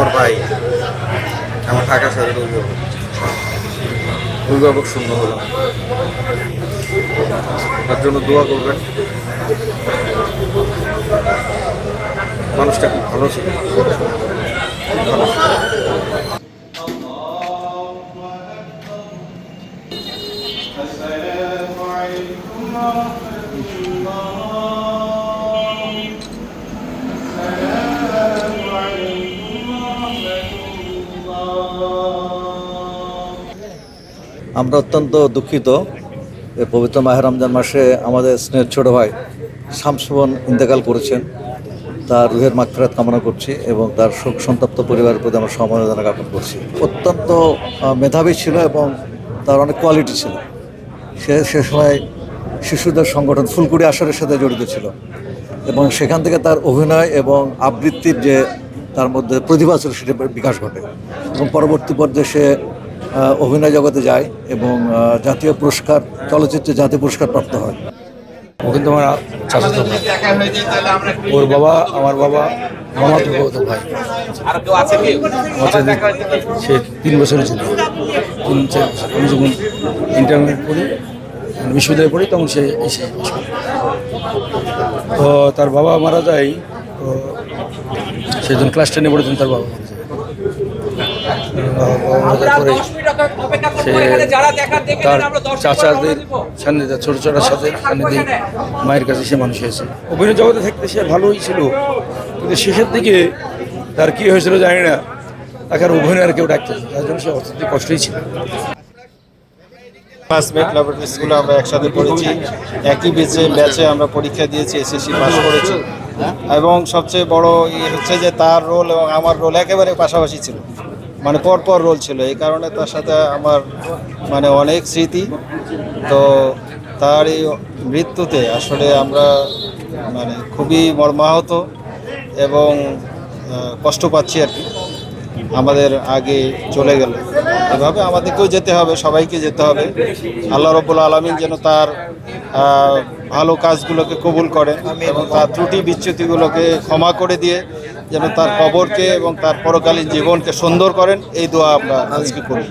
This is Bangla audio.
আমার ভাই, আমার ঢাকার সাথে অভিভাবক। অভিভাবক শূন্য হলো, তার জন্য দোয়া করবেন। মানুষটা খুব ভালো ছিল, খুব ভালো ছিল। আমরা অত্যন্ত দুঃখিত এই পবিত্র মাহে রমজান মাসে আমাদের স্নেহের ছোট ভাই শামসুবন ইন্তেকাল করেছেন। তার রুহের মাগফিরাত কামনা করছি এবং তার শোক সন্তপ্ত পরিবারের প্রতি আমরা সমবেদনা জ্ঞাপন করছি। অত্যন্ত মেধাবী ছিল এবং তার অনেক কোয়ালিটি ছিল। সে সময় শিশুদের সংগঠন ফুলকুড়ি আসরের সাথে জড়িত ছিল এবং সেখান থেকে তার অভিনয় এবং আবৃত্তির যে তার মধ্যে প্রতিভা ছিল সেটা বিকাশ ঘটে এবং পরবর্তী পর্যায়ে সে অভিনয় জগতে যায় এবং জাতীয় পুরস্কার, চলচ্চিত্রে জাতীয় পুরস্কার প্রাপ্ত হয়। ও কিন্তু আমার চাচাতো ভাই। ওর বাবা, আমার বাবা মামাতো ভাই। সে 3 বছরের ছিল। আমি যখন ইন্টারমিডিয়েট পড়ি, বিশ্ববিদ্যালয়ে পড়ি, তখন সে এসে তো তার বাবা মারা যায়। তো সে যখন ক্লাস 10-এ পড়েছেন তার বাবা মারা যায়। পরে সে তার চাচাদের সান্নিধ্যে, ছোটো ছোটার সাথে সান্নিধ্যে মায়ের কাছে সে মানুষ হয়েছে। অভিনয় জগতে থাকতে সে ভালোই ছিল, কিন্তু শেষের দিকে তার কী হয়েছিল জানি না, তাকে আর অভিনয় আর কেউ ডাকতে, তার জন্য সে অত্যন্ত কষ্টই ছিল। ক্লাসমেট ল্যাবরেটরি স্কুলে আমরা একসাথে পড়েছি, একই ব্যাচে আমরা পরীক্ষা দিয়েছি, এসএসসি পাস করেছি। এবং সবচেয়ে বড় হচ্ছে যে তার রোল এবং আমার রোল একেবারে পাশাপাশি ছিল, মানে পরপর রোল ছিল। এই কারণে তার সাথে আমার মানে অনেক স্মৃতি। তো তার এই মৃত্যুতে আসলে আমরা মানে খুবই মর্মাহত এবং কষ্ট পাচ্ছি আর কি। আমাদের আগে চলে গেল, এভাবে আমাদেরকেও যেতে হবে, সবাইকে যেতে হবে। আল্লাহ রাব্বুল আলামিন যেন তার ভালো কাজগুলোকে কবুল করেন এবং তার ত্রুটি বিচ্যুতিগুলোকে ক্ষমা করে দিয়ে যেন তার কবরকে এবং তার পরকালীন জীবনকে সুন্দর করেন, এই দোয়া আমরা আজকে করি।